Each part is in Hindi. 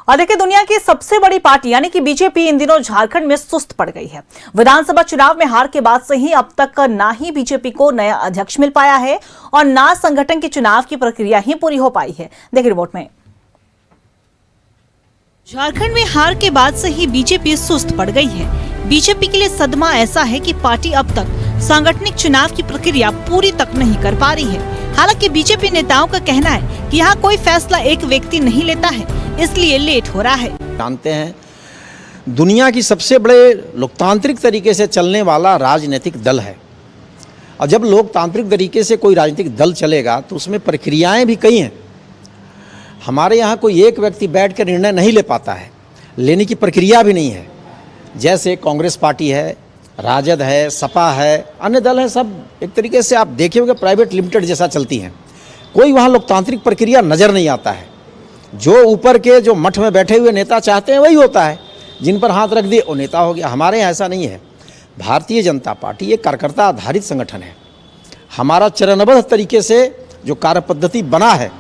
और देखिए, दुनिया की सबसे बड़ी पार्टी यानी कि बीजेपी इन दिनों झारखंड में सुस्त पड़ गई है। विधानसभा चुनाव में हार के बाद से ही अब तक ना ही बीजेपी को नया अध्यक्ष मिल पाया है और ना संगठन के चुनाव की प्रक्रिया ही पूरी हो पाई है। देखिए रिपोर्ट में। झारखंड में हार के बाद से ही बीजेपी सुस्त पड़ गई है। बीजेपी के लिए सदमा ऐसा है कि पार्टी अब तक सांगठनिक चुनाव की प्रक्रिया पूरी तक नहीं कर पा रही है। हालांकि बीजेपी नेताओं का कहना है कि यहाँ कोई फैसला एक व्यक्ति नहीं लेता है, इसलिए लेट हो रहा है। जानते हैं, दुनिया की सबसे बड़े लोकतांत्रिक तरीके से चलने वाला राजनीतिक दल है और जब लोकतांत्रिक तरीके से कोई राजनीतिक दल चलेगा तो उसमें प्रक्रियाएं भी कई हैं। हमारे यहाँ कोई एक व्यक्ति बैठ कर निर्णय नहीं ले पाता है, लेने की प्रक्रिया भी नहीं है। जैसे कांग्रेस पार्टी है, राजद है, सपा है, अन्य दल हैं, सब एक तरीके से आप देखे होंगे प्राइवेट लिमिटेड जैसा चलती हैं। कोई वहाँ लोकतांत्रिक प्रक्रिया नज़र नहीं आता है। जो ऊपर के जो मठ में बैठे हुए नेता चाहते हैं वही होता है, जिन पर हाथ रख दिए वो नेता हो गया। हमारे यहाँ ऐसा नहीं है। भारतीय जनता पार्टी एक कार्यकर्ता आधारित संगठन है। हमारा चरणबद्ध तरीके से जो कार्य पद्धति बना है,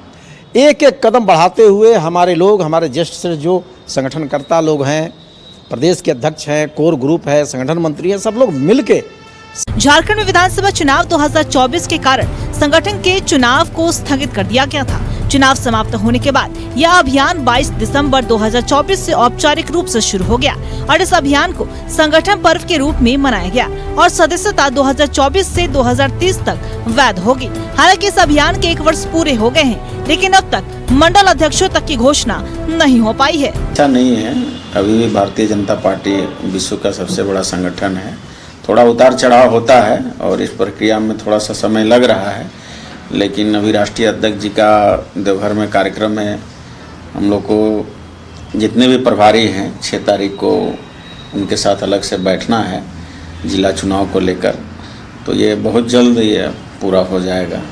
एक एक कदम बढ़ाते हुए हमारे लोग, हमारे ज्येष्ठ से जो संगठनकर्ता लोग हैं, प्रदेश के अध्यक्ष हैं, कोर ग्रुप है, संगठन मंत्री है, सब लोग मिलके। झारखंड में विधानसभा चुनाव 2024 के कारण संगठन के चुनाव को स्थगित कर दिया गया था। चुनाव समाप्त होने के बाद यह अभियान 22 दिसंबर 2024 से औपचारिक रूप से शुरू हो गया और इस अभियान को संगठन पर्व के रूप में मनाया गया और सदस्यता 2024 से 2030 तक वैध होगी। हालांकि इस अभियान के 1 वर्ष पूरे हो गए हैं, लेकिन अब तक मंडल अध्यक्षों तक की घोषणा नहीं हो पाई है। अच्छा नहीं है, अभी भी भारतीय जनता पार्टी विश्व का सबसे बड़ा संगठन है। थोड़ा उतार चढ़ाव होता है और इस प्रक्रिया में थोड़ा सा समय लग रहा है, लेकिन अभी राष्ट्रीय अध्यक्ष जी का देवघर में कार्यक्रम है। हम लोग को जितने भी प्रभारी हैं 6 तारीख को उनके साथ अलग से बैठना है जिला चुनाव को लेकर, तो ये बहुत जल्द ये पूरा हो जाएगा,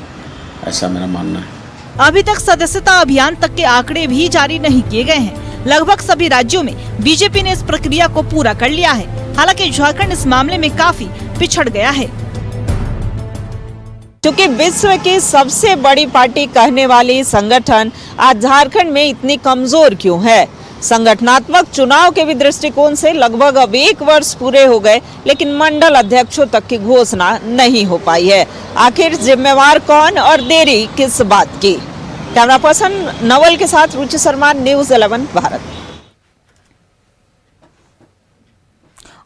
ऐसा मेरा मानना है। अभी तक सदस्यता अभियान तक के आंकड़े भी जारी नहीं किए गए हैं। लगभग सभी राज्यों में बीजेपी ने इस प्रक्रिया को पूरा कर लिया है। हालांकि झारखंड इस मामले में काफी पिछड़ गया है। क्योंकि विश्व की सबसे बड़ी पार्टी कहने वाली संगठन आज झारखंड में इतनी कमजोर क्यों है? संगठनात्मक चुनाव के भी दृष्टिकोण से लगभग अब 1 वर्ष पूरे हो गए, लेकिन मंडल अध्यक्षों तक की घोषणा नहीं हो पाई है। आखिर जिम्मेवार कौन और देरी किस बात की? कैमरा पर्सन नवल के साथ रुचि शर्मा, न्यूज़ 11 भारत।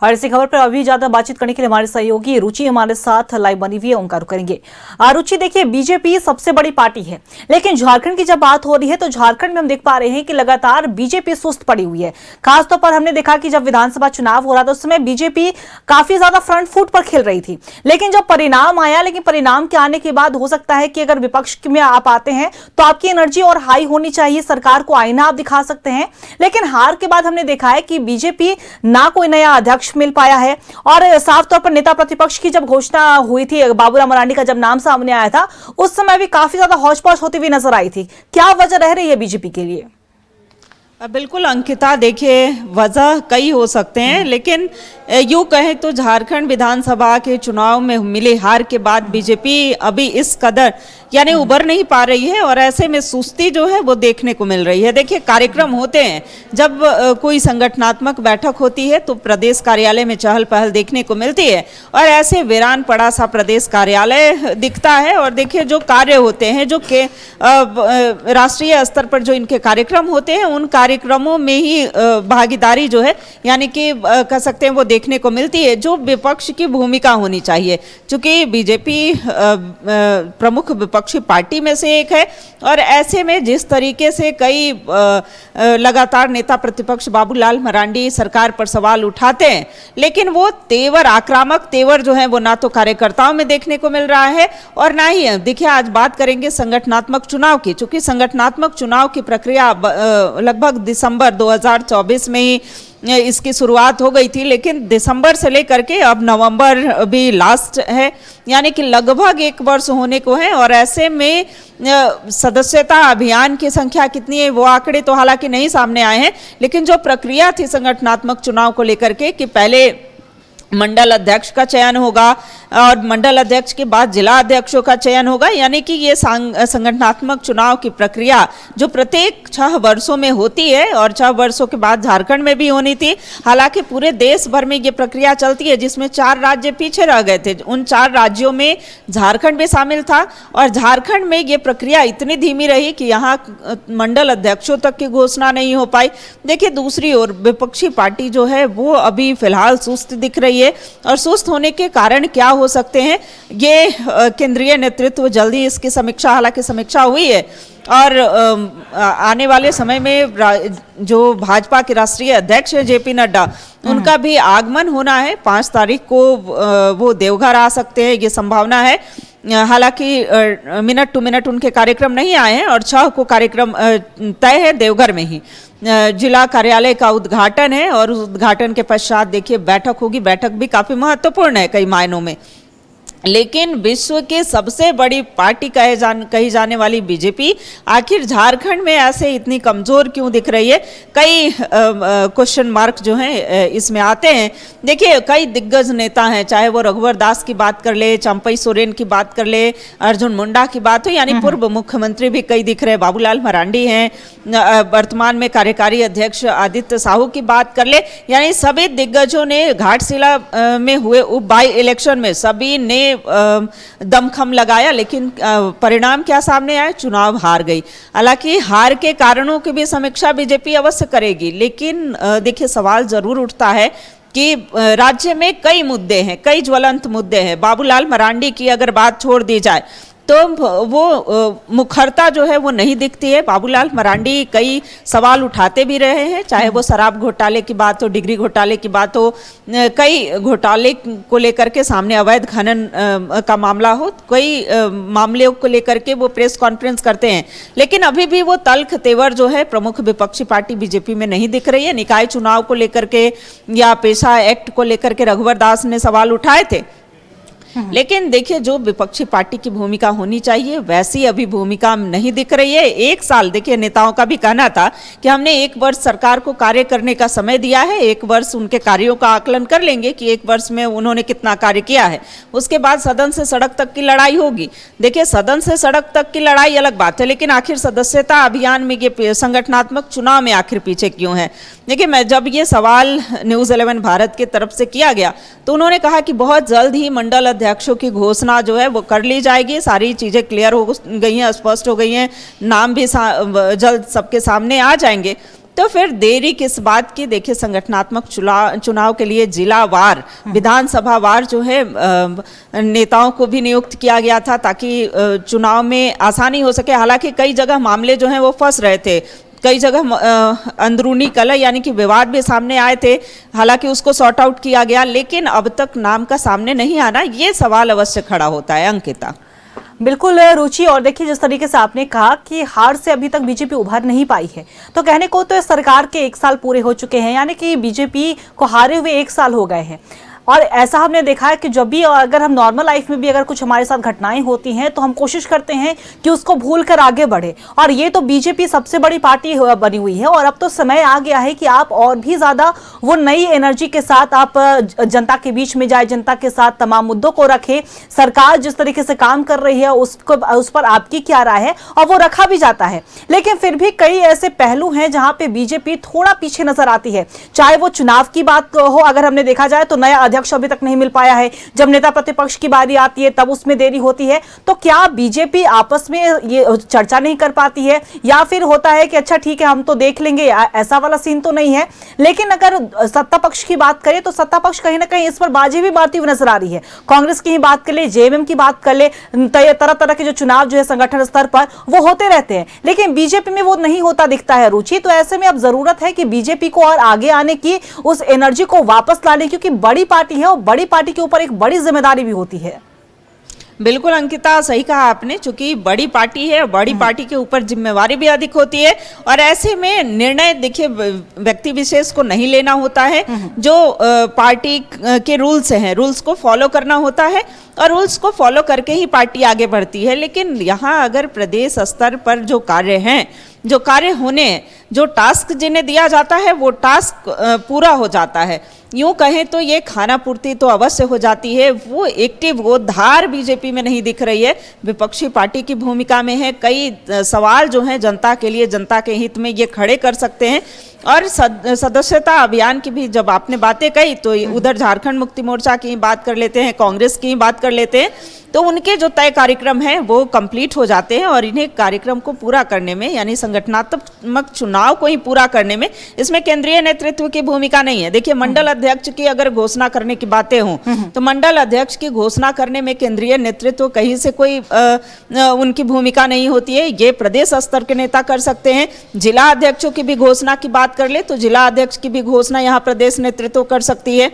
और इसी खबर पर अभी ज्यादा बातचीत करने के लिए हमारे सहयोगी रुचि हमारे साथ लाइव बनी हुई है, उनका रुख करेंगे। रुचि, देखिए, बीजेपी सबसे बड़ी पार्टी है, लेकिन झारखंड की जब बात हो रही है तो झारखंड में हम देख पा रहे हैं कि लगातार बीजेपी सुस्त पड़ी हुई है। खासतौर पर हमने देखा कि जब विधानसभा चुनाव हो रहा था उस समय बीजेपी काफी ज्यादा फ्रंट फुट पर खेल रही थी, लेकिन जब परिणाम आया, लेकिन परिणाम के आने के बाद हो सकता है कि अगर विपक्ष में आप आते हैं तो आपकी एनर्जी और हाई होनी चाहिए, सरकार को आईना आप दिखा सकते हैं। लेकिन हार के बाद हमने देखा है कि बीजेपी ना कोई नया अध्यक्ष मिल पाया है और साफ तौर पर नेता प्रतिपक्ष की जब घोषणा हुई थी, बाबूराम मरांडी का जब नाम सामने आया था, उस समय भी काफी ज्यादा हौच-पौच होती हुई नजर आई थी। क्या वजह रह रही है बीजेपी के लिए? बिल्कुल अंकिता, देखिए वजह कई हो सकते हैं, लेकिन यूँ कहें तो झारखंड विधानसभा के चुनाव में मिली हार के बाद बीजेपी अभी इस कदर यानी उभर नहीं पा रही है और ऐसे में सुस्ती जो है वो देखने को मिल रही है। देखिए, कार्यक्रम होते हैं, जब कोई संगठनात्मक बैठक होती है तो प्रदेश कार्यालय में चहल पहल देखने को मिलती है और ऐसे वीरान पड़ा सा प्रदेश कार्यालय दिखता है। और देखिए, जो कार्य होते हैं, जो के राष्ट्रीय स्तर पर जो इनके कार्यक्रम होते हैं, उन कार्यक्रमों में ही भागीदारी जो है यानी कि कह सकते हैं वो देखने को मिलती है, जो विपक्ष की भूमिका होनी चाहिए। चूंकि बीजेपी प्रमुख विपक्षी पार्टी में से एक है और ऐसे में जिस तरीके से कई लगातार नेता प्रतिपक्ष बाबूलाल मरांडी सरकार पर सवाल उठाते हैं, लेकिन वो तेवर, आक्रामक तेवर जो है वो ना तो कार्यकर्ताओं में देखने को मिल रहा है और ना ही, देखिए, आज बात करेंगे संगठनात्मक चुनाव की। चूंकि संगठनात्मक चुनाव की प्रक्रिया लगभग दिसंबर 2024 में ही इसकी शुरुआत हो गई थी, लेकिन दिसंबर से लेकर के अब नवंबर भी लास्ट है, यानी कि लगभग 1 वर्ष होने को है। और ऐसे में सदस्यता अभियान की संख्या कितनी है वो आंकड़े तो हालांकि नहीं सामने आए हैं, लेकिन जो प्रक्रिया थी संगठनात्मक चुनाव को लेकर के कि पहले मंडल अध्यक्ष का चयन होगा और मंडल अध्यक्ष के बाद जिला अध्यक्षों का चयन होगा, यानी कि ये संगठनात्मक चुनाव की प्रक्रिया जो प्रत्येक 6 वर्षों में होती है और 6 वर्षों के बाद झारखंड में भी होनी थी। हालांकि पूरे देश भर में ये प्रक्रिया चलती है, जिसमें 4 राज्य पीछे रह गए थे। उन 4 राज्यों में झारखंड भी शामिल था और झारखंड में ये प्रक्रिया इतनी धीमी रही कि यहाँ मंडल अध्यक्षों तक की घोषणा नहीं हो पाई। देखिए, दूसरी ओर विपक्षी पार्टी जो है वो अभी फिलहाल सुस्त दिख रही है और सुस्त होने के कारण क्या हो सकते हैं, ये केंद्रीय नेतृत्व जल्दी इसकी समीक्षा, हालांकि समीक्षा हुई है और आने वाले समय में जो भाजपा के राष्ट्रीय अध्यक्ष है जेपी नड्डा, उनका भी आगमन होना है। 5 तारीख को वो देवघर आ सकते हैं, ये संभावना है। हालांकि मिनट टू मिनट उनके कार्यक्रम नहीं आए हैं और 6 को कार्यक्रम तय है देवघर में ही। जिला कार्यालय का उद्घाटन है और उस उद्घाटन के पश्चात देखिए बैठक होगी। बैठक भी काफी महत्वपूर्ण है कई मायनों में। लेकिन विश्व के सबसे बड़ी पार्टी कही जाने वाली बीजेपी आखिर झारखंड में ऐसे इतनी कमजोर क्यों दिख रही है? कई क्वेश्चन मार्क जो हैं इसमें आते हैं। देखिए, कई दिग्गज नेता हैं, चाहे वो रघुवर दास की बात कर ले, चंपई सोरेन की बात कर ले, अर्जुन मुंडा की बात हो, यानी पूर्व मुख्यमंत्री भी कई दिख रहे हैं, बाबूलाल मरांडी हैं, वर्तमान में कार्यकारी अध्यक्ष आदित्य साहू की बात कर ले, यानी सभी दिग्गजों ने घाटशिला में हुए उप बाई इलेक्शन में सभी ने दमखम लगाया, लेकिन परिणाम क्या सामने आया? चुनाव हार गई। हालांकि हार के कारणों की भी समीक्षा बीजेपी अवश्य करेगी, लेकिन देखिए सवाल जरूर उठता है कि राज्य में कई मुद्दे हैं, कई ज्वलंत मुद्दे हैं। बाबूलाल मरांडी की अगर बात छोड़ दी जाए तो वो मुखरता जो है वो नहीं दिखती है। बाबूलाल मरांडी कई सवाल उठाते भी रहे हैं, चाहे वो शराब घोटाले की बात हो, डिग्री घोटाले की बात हो, कई घोटाले को लेकर के सामने अवैध खनन का मामला हो, कई मामलों को लेकर के वो प्रेस कॉन्फ्रेंस करते हैं। लेकिन अभी भी वो तल्ख तेवर जो है प्रमुख विपक्षी पार्टी बीजेपी में नहीं दिख रही है। निकाय चुनाव को लेकर के या पेशा एक्ट को लेकर के रघुवर दास ने सवाल उठाए थे, लेकिन देखिए जो विपक्षी पार्टी की भूमिका होनी चाहिए वैसी अभी भूमिका नहीं दिख रही है। 1 साल, देखिए नेताओं का भी कहना था कि हमने 1 वर्ष सरकार को कार्य करने का समय दिया है, 1 वर्ष उनके कार्यों का आकलन कर लेंगे कि 1 वर्ष में उन्होंने कितना कार्य किया है, उसके बाद सदन से सड़क तक की लड़ाई होगी। देखिए सदन से सड़क तक की लड़ाई अलग बात है, लेकिन आखिर सदस्यता अभियान में ये संगठनात्मक चुनाव में आखिर पीछे क्यों है? देखिए मैं जब ये सवाल न्यूज़ 11 भारत की तरफ से किया गया तो उन्होंने कहा कि बहुत जल्द ही मंडल अध्यक्षों की घोषणा जो है वो कर ली जाएगी, सारी चीज़ें क्लियर हो गई हैं, स्पष्ट हो गई हैं, नाम भी जल्द सबके सामने आ जाएंगे। तो फिर देरी किस बात की? देखिए संगठनात्मक चुनाव के लिए जिलावार, विधानसभा वार जो है नेताओं को भी नियुक्त किया गया था ताकि चुनाव में आसानी हो सके। हालांकि कई जगह मामले जो हैं वो फंस रहे थे, कई जगह अंदरूनी कलह यानी कि विवाद भी सामने आए थे, हालांकि उसको सॉर्ट आउट किया गया, लेकिन अब तक नाम का सामने नहीं आना, ये सवाल अवश्य खड़ा होता है। अंकिता, बिल्कुल रुचि, और देखिए जिस तरीके से आपने कहा कि हार से अभी तक बीजेपी उभर नहीं पाई है, तो कहने को तो सरकार के 1 साल पूरे हो चुके हैं, यानी कि बीजेपी को हारे हुए 1 साल हो गए हैं। और ऐसा हमने देखा है कि जब भी अगर हम नॉर्मल लाइफ में भी अगर कुछ हमारे साथ घटनाएं होती हैं तो हम कोशिश करते हैं कि उसको भूल कर आगे बढ़े, और ये तो बीजेपी सबसे बड़ी पार्टी बनी हुई है। और अब तो समय आ गया है कि आप और भी ज्यादा वो नई एनर्जी के साथ आप जनता के बीच में जाए, जनता के साथ तमाम मुद्दों को रखे। सरकार जिस तरीके से काम कर रही है उस पर आपकी क्या राय है? और वो रखा भी जाता है, लेकिन फिर भी कई ऐसे पहलू हैं जहां पे बीजेपी थोड़ा पीछे नजर आती है। चाहे वो चुनाव की बात हो, अगर हमने देखा जाए तो नया अध्यक्ष अभी तक नहीं मिल पाया है, जब नेता प्रतिपक्ष की बारी आती है तब उसमें देरी होती है। तो क्या बीजेपी आपस में ये चर्चा नहीं कर पाती है, या फिर होता है कि अच्छा ठीक है हम तो देख लेंगे, ऐसा वाला सीन तो नहीं है? लेकिन अगर सत्ता पक्ष की बात करें तो सत्ता पक्ष कहीं ना कहीं इस पर बाजी भी मारती हुई नजर आ रही है। कांग्रेस की ही बात कर ले, जेएमएम की बात कर ले, तरह तरह के जो चुनाव जो है संगठन स्तर पर वो होते रहते हैं, लेकिन बीजेपी में वो नहीं होता दिखता है रुचि। तो ऐसे में अब जरूरत है कि बीजेपी को और आगे आने की, उस एनर्जी को वापस लाने, क्योंकि बड़ी पार्टी है और बड़ी पार्टी के ऊपर एक बड़ी जिम्मेदारी भी होती है। बिल्कुल अंकिता, सही कहा आपने, चूंकि बड़ी पार्टी है, बड़ी पार्टी के ऊपर जिम्मेवारी भी अधिक होती है, और ऐसे में निर्णय देखिए व्यक्ति विशेष को नहीं लेना होता है, जो पार्टी के रूल्स हैं, रूल्स को फॉलो करना होता है, और रूल्स को फॉलो करके ही पार्टी आगे बढ़ती है। लेकिन यहाँ अगर प्रदेश स्तर पर जो कार्य हैं, जो कार्य होने, जो टास्क जिन्हें दिया जाता है वो टास्क पूरा हो जाता है, यूं कहें तो ये खाना पूर्ति तो अवश्य हो जाती है, वो एक्टिव वो धार बीजेपी में नहीं दिख रही है। विपक्षी पार्टी की भूमिका में है, कई सवाल जो हैं जनता के लिए, जनता के हित में ये खड़े कर सकते हैं। और सदस्यता अभियान की भी जब आपने बातें कही तो उधर झारखंड मुक्ति मोर्चा की ही बात कर लेते हैं, कांग्रेस की ही बात कर लेते हैं, तो उनके जो तय कार्यक्रम हैं वो कंप्लीट हो जाते हैं। और इन्हें कार्यक्रम को पूरा करने में, यानी संगठनात्मक चुनाव को ही पूरा करने में, इसमें केंद्रीय नेतृत्व की भूमिका नहीं है। देखिए, मंडल अध्यक्ष की अगर घोषणा करने की बातें हों तो मंडल अध्यक्ष की घोषणा करने में केंद्रीय नेतृत्व कहीं से कोई उनकी भूमिका नहीं होती है। ये प्रदेश स्तर के नेता कर सकते हैं। जिला अध्यक्षों की भी घोषणा की बात कर ले तो जिला अध्यक्ष की भी घोषणा यहाँ प्रदेश नेतृत्व कर सकती है।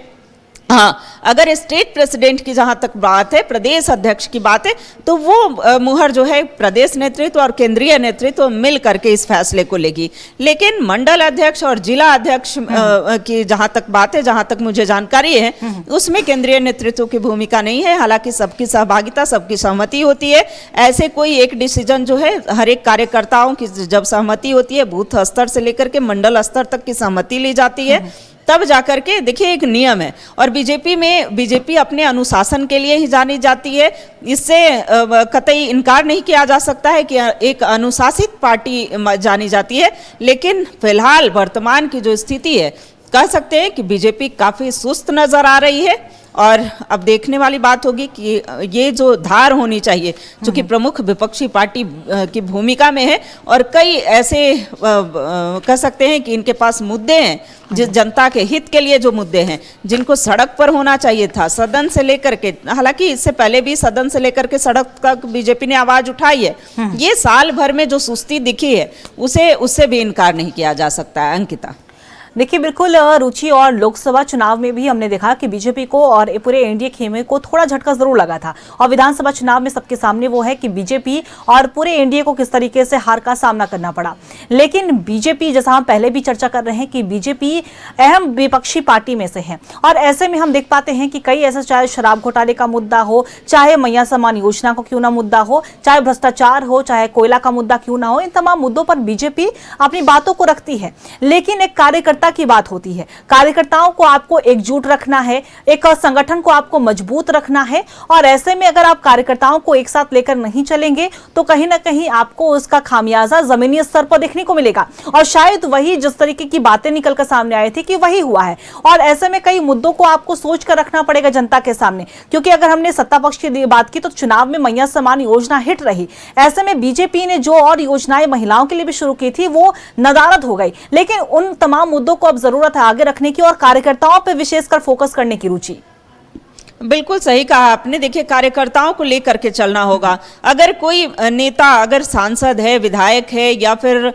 हाँ, अगर स्टेट प्रेसिडेंट की जहां तक बात है, प्रदेश अध्यक्ष की बात है, तो वो मुहर जो है प्रदेश नेतृत्व और केंद्रीय नेतृत्व मिल करके इस फैसले को लेगी। लेकिन मंडल अध्यक्ष और जिला अध्यक्ष की जहां तक बात है, जहां तक मुझे जानकारी है, उसमें केंद्रीय नेतृत्व की भूमिका नहीं है। हालांकि सबकी सहभागिता, सबकी सहमति होती है। ऐसे कोई एक डिसीजन जो है, हर एक कार्यकर्ताओं की जब सहमति होती है, बूथ स्तर से लेकर के मंडल स्तर तक की सहमति ली जाती है, तब जाकर के देखिए एक नियम है। और बीजेपी अपने अनुशासन के लिए ही जानी जाती है। इससे कतई इनकार नहीं किया जा सकता है कि एक अनुशासित पार्टी जानी जाती है। लेकिन फिलहाल वर्तमान की जो स्थिति है, कह सकते हैं कि बीजेपी काफी सुस्त नजर आ रही है। और अब देखने वाली बात होगी कि ये जो धार होनी चाहिए, चूंकि प्रमुख विपक्षी पार्टी की भूमिका में है और कई ऐसे कह सकते हैं कि इनके पास मुद्दे हैं, जिस जनता के हित के लिए जो मुद्दे हैं, जिनको सड़क पर होना चाहिए था, सदन से लेकर के, हालांकि इससे पहले भी सदन से लेकर के सड़क तक बीजेपी ने आवाज उठाई है। ये साल भर में जो सुस्ती दिखी है, उससे भी इनकार नहीं किया जा सकता है। अंकिता, देखिए, बिल्कुल रुचि, और लोकसभा चुनाव में भी हमने देखा कि बीजेपी को और पूरे एनडीए खेमे को थोड़ा झटका जरूर लगा था। और विधानसभा चुनाव में सबके सामने वो है कि बीजेपी और पूरे एनडीए को किस तरीके से हार का सामना करना पड़ा। लेकिन बीजेपी, जैसा हम पहले भी चर्चा कर रहे हैं कि बीजेपी अहम विपक्षी पार्टी में से है, और ऐसे में हम देख पाते हैं कि कई ऐसे, चाहे शराब घोटाले का मुद्दा हो, चाहे मैया सम्मान योजना को क्यों ना मुद्दा हो, चाहे भ्रष्टाचार हो, चाहे कोयला का मुद्दा क्यों ना हो, इन तमाम मुद्दों पर बीजेपी अपनी बातों को रखती है। लेकिन एक कार्यकर्ता की बात होती है, कार्यकर्ताओं को आपको एकजुट रखना है, एक संगठन को आपको मजबूत रखना है। और ऐसे में अगर आप कार्यकर्ताओं को एक साथ लेकर नहीं चलेंगे तो कहीं ना कहीं आपको उसका खामियाजा जमीनी स्तर पर देखने को मिलेगा। और शायद वही जिस तरीके की बातें निकलकर सामने आई थी कि वही हुआ है। और ऐसे में कई मुद्दों को आपको सोच कर रखना पड़ेगा जनता के सामने, क्योंकि अगर हमने सत्ता पक्ष की बात की तो चुनाव में मैया सम्मान योजना हिट रही। ऐसे में बीजेपी ने जो और योजनाएं महिलाओं के लिए भी शुरू की थी वो नदारद हो गई। लेकिन उन तमाम मुद्दों को अब जरूरत है आगे रखने की और कार्यकर्ताओं पर विशेषकर फोकस करने की। रुचि, बिल्कुल सही कहा आपने। देखिए, कार्यकर्ताओं को लेकर के चलना होगा। अगर कोई नेता, अगर सांसद है, विधायक है, या फिर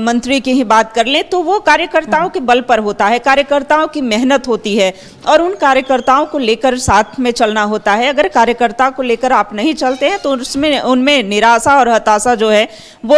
मंत्री की ही बात कर ले, तो वो कार्यकर्ताओं के बल पर होता है, कार्यकर्ताओं की मेहनत होती है और उन कार्यकर्ताओं को लेकर साथ में चलना होता है। अगर कार्यकर्ता को लेकर आप नहीं चलते हैं तो उनमें निराशा और हताशा जो है वो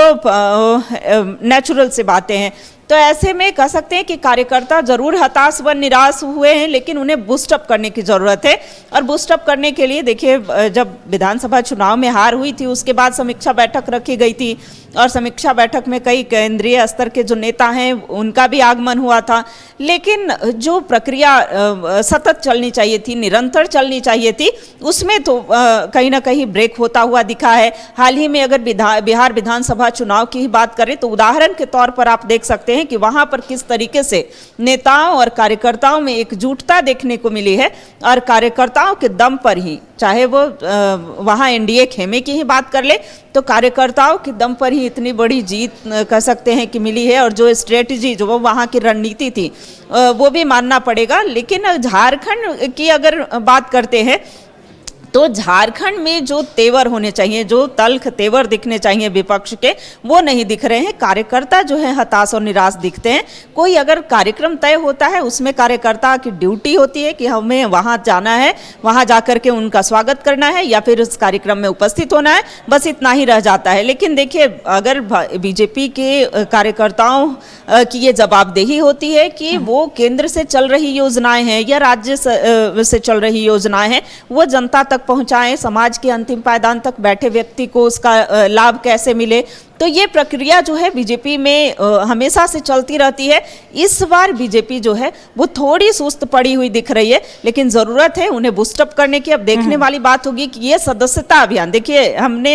नेचुरल सी बातें हैं। तो ऐसे में कह सकते हैं कि कार्यकर्ता जरूर हताश व निराश हुए हैं, लेकिन उन्हें बूस्टअप करने की जरूरत है। और बूस्टअप करने के लिए देखिए, जब विधानसभा चुनाव में हार हुई थी उसके बाद समीक्षा बैठक रखी गई थी और समीक्षा बैठक में कई केंद्रीय स्तर के जो नेता हैं उनका भी आगमन हुआ था। लेकिन जो प्रक्रिया सतत चलनी चाहिए थी, निरंतर चलनी चाहिए थी, उसमें तो कहीं ना कहीं ब्रेक होता हुआ दिखा है। हाल ही में अगर बिहार विधानसभा चुनाव की ही बात करें तो उदाहरण के तौर पर आप देख सकते हैं कि वहां पर किस तरीके से नेताओं और कार्यकर्ताओं में एकजुटता देखने को मिली है। और कार्यकर्ताओं के दम पर ही, चाहे वो वहां एनडीए खेमे की ही बात कर ले, तो कार्यकर्ताओं के दम पर ही इतनी बड़ी जीत कह सकते हैं कि मिली है। और जो स्ट्रेटजी, जो वो वहाँ की रणनीति थी, वो भी मानना पड़ेगा। लेकिन झारखंड की अगर बात करते हैं तो झारखंड में जो तेवर होने चाहिए, जो तल्ख तेवर दिखने चाहिए विपक्ष के, वो नहीं दिख रहे हैं। कार्यकर्ता जो है हताश और निराश दिखते हैं। कोई अगर कार्यक्रम तय होता है उसमें कार्यकर्ता की ड्यूटी होती है कि हमें वहां जाना है, वहां जाकर के उनका स्वागत करना है या फिर उस कार्यक्रम में उपस्थित होना है, बस इतना ही रह जाता है। लेकिन देखिए, अगर बीजेपी के कार्यकर्ताओं की ये जवाबदेही होती है कि वो केंद्र से चल रही योजनाएं हैं या राज्य से चल रही योजनाएं हैं, वो जनता तक पहुंचाएं, समाज के अंतिम पायदान तक बैठे व्यक्ति को उसका लाभ कैसे मिले, तो ये प्रक्रिया जो है बीजेपी में हमेशा से चलती रहती है। इस बार बीजेपी जो है वो थोड़ी सुस्त पड़ी हुई दिख रही है, लेकिन जरूरत है उन्हें बूस्टअप करने की। अब देखने वाली बात होगी कि ये सदस्यता अभियान, देखिए हमने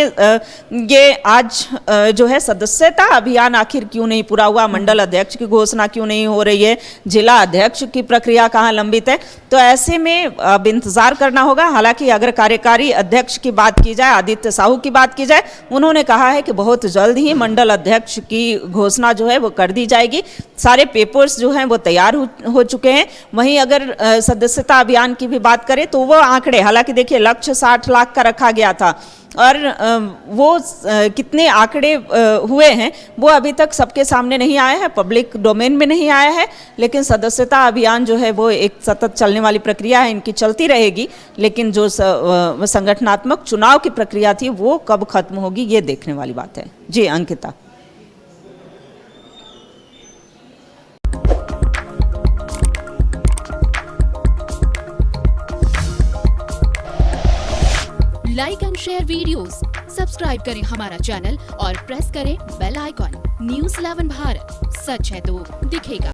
ये आज जो है सदस्यता अभियान आखिर क्यों नहीं पूरा हुआ, मंडल अध्यक्ष की घोषणा क्यों नहीं हो रही है, जिला अध्यक्ष की प्रक्रिया कहाँ लंबित है, तो ऐसे में अब इंतजार करना होगा। हालांकि अगर कार्यकारी अध्यक्ष की बात की जाए, आदित्य साहू की बात की जाए, उन्होंने कहा है कि बहुत जल्द ही मंडल अध्यक्ष की घोषणा जो है वो कर दी जाएगी। सारे पेपर्स जो हैं वो तैयार हो चुके हैं। वहीं अगर सदस्यता अभियान की भी बात करें तो वो आंकड़े, हालांकि देखिए लक्ष्य 60 लाख का रखा गया था और वो कितने आंकड़े हुए हैं वो अभी तक सबके सामने नहीं आया है, पब्लिक डोमेन में नहीं आया है। लेकिन सदस्यता अभियान जो है वो एक सतत चलने वाली प्रक्रिया है, इनकी चलती रहेगी। लेकिन जो संगठनात्मक चुनाव की प्रक्रिया थी वो कब खत्म होगी ये देखने वाली बात है। जी Ankita. Like and share videos, subscribe करें हमारा चैनल और प्रेस करें बेल आइकॉन। न्यूज़ 11 भारत, सच है तो दिखेगा।